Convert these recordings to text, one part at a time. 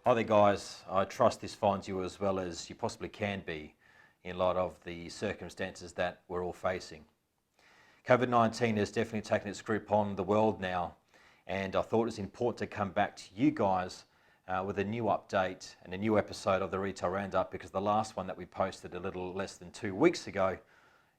Hi there guys, I trust this finds you as well as you possibly can be in light of the circumstances that we're all facing. COVID-19 has definitely taken its grip on the world now, and I thought it was important to come back to you guys with a new update and a new episode of the Retail Roundup, because the last one that we posted a little less than 2 weeks ago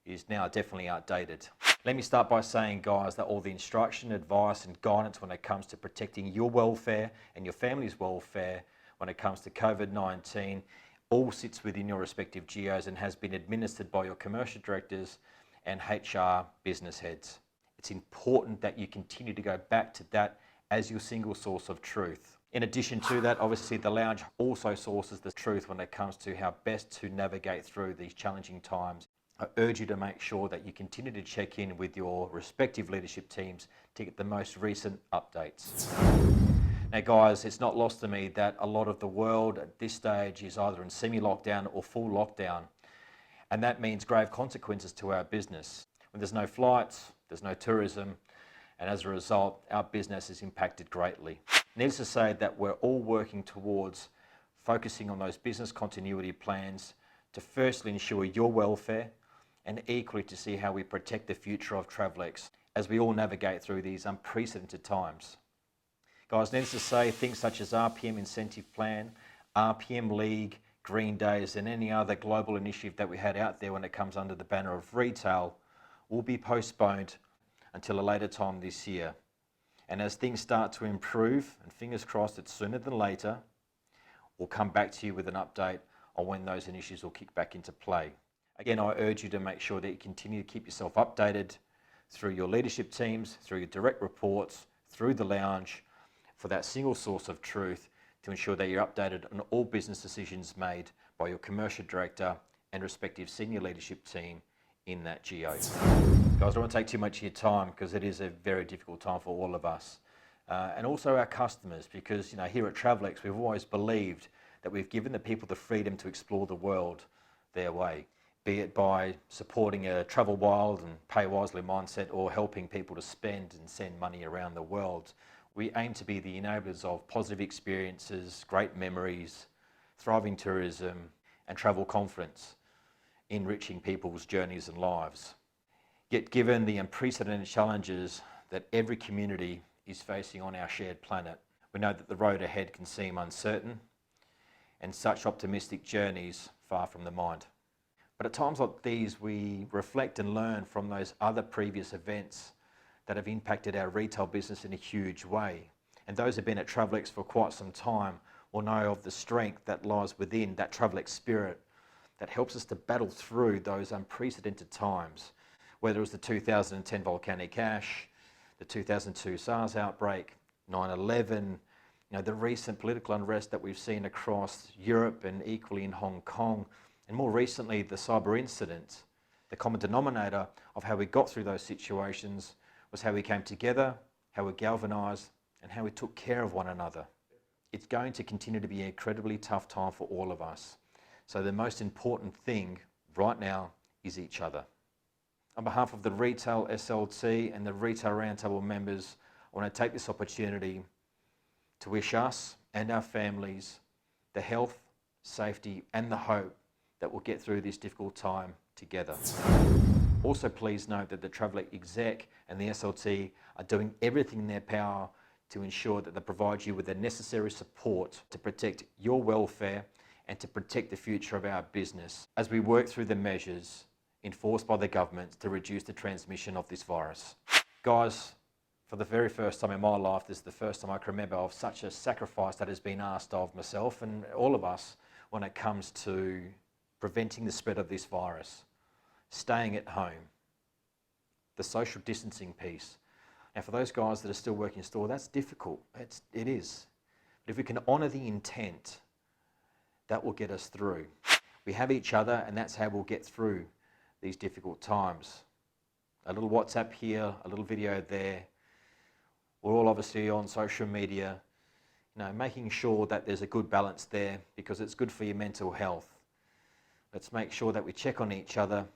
is now definitely outdated. Let me start by saying, guys, that all the instruction, advice and guidance when it comes to protecting your welfare and your family's welfare when it comes to COVID-19 all sits within your respective geos and has been administered by your commercial directors and HR business heads. It's important that you continue to go back to that as your single source of truth. In addition to that, obviously the lounge also sources the truth when it comes to how best to navigate through these challenging times. I urge you to make sure that you continue to check in with your respective leadership teams to get the most recent updates. Now guys, it's not lost to me that a lot of the world at this stage is either in semi-lockdown or full lockdown. And that means grave consequences to our business. When there's no flights, there's no tourism, and as a result, our business is impacted greatly. Needless to say that we're all working towards focusing on those business continuity plans to firstly ensure your welfare and equally to see how we protect the future of Travelex as we all navigate through these unprecedented times. Guys, needless to say, things such as RPM Incentive Plan, RPM League, Green Days and any other global initiative that we had out there when it comes under the banner of retail will be postponed until a later time this year. And as things start to improve, and fingers crossed it's sooner than later, we'll come back to you with an update on when those initiatives will kick back into play. Again, I urge you to make sure that you continue to keep yourself updated through your leadership teams, through your direct reports, through the lounge, for that single source of truth to ensure that you're updated on all business decisions made by your commercial director and respective senior leadership team in that geo. Guys, I don't want to take too much of your time because it is a very difficult time for all of us. And also our customers, because here at Travelex we've always believed that we've given the people the freedom to explore the world their way, be it by supporting a travel wild and pay wisely mindset or helping people to spend and send money around the world. We aim to be the enablers of positive experiences, great memories, thriving tourism and travel confidence, enriching people's journeys and lives. Yet given the unprecedented challenges that every community is facing on our shared planet, we know that the road ahead can seem uncertain and such optimistic journeys far from the mind. But at times like these, we reflect and learn from those other previous events that have impacted our retail business in a huge way. And those who have been at Travelex for quite some time will know of the strength that lies within that Travelex spirit that helps us to battle through those unprecedented times, whether it was the 2010 volcanic ash, the 2002 SARS outbreak, 9/11, the recent political unrest that we've seen across Europe and equally in Hong Kong, and more recently the cyber incident. The common denominator of how we got through those situations was how we came together, how we galvanised, and how we took care of one another. It's going to continue to be an incredibly tough time for all of us. So the most important thing right now is each other. On behalf of the Retail SLT and the Retail Roundtable members, I want to take this opportunity to wish us and our families the health, safety and the hope that we'll get through this difficult time together. Also, please note that the Travelex exec and the SLT are doing everything in their power to ensure that they provide you with the necessary support to protect your welfare and to protect the future of our business as we work through the measures enforced by the government to reduce the transmission of this virus. Guys, for the very first time in my life, this is the first time I can remember of such a sacrifice that has been asked of myself and all of us when it comes to preventing the spread of this virus. Staying at home, the social distancing piece. Now for those guys that are still working in store, that's difficult, it is. But if we can honour the intent, that will get us through. We have each other and that's how we'll get through these difficult times. A little WhatsApp here, a little video there. We're all obviously on social media, making sure that there's a good balance there because it's good for your mental health. Let's make sure that we check on each other.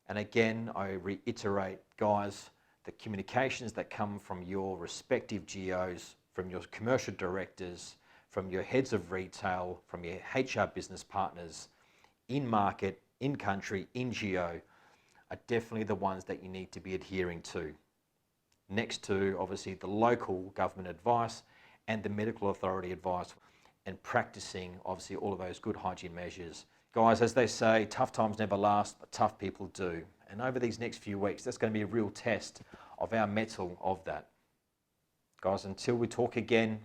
And again, I reiterate, guys, the communications that come from your respective geos, from your commercial directors, from your heads of retail, from your HR business partners, in market, in country, in geo, are definitely the ones that you need to be adhering to. Next to, obviously, the local government advice and the medical authority advice, and practicing, obviously, all of those good hygiene measures. Guys, as they say, tough times never last, but tough people do. And over these next few weeks, that's going to be a real test of our mettle of that. Guys, until we talk again,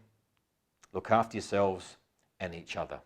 look after yourselves and each other.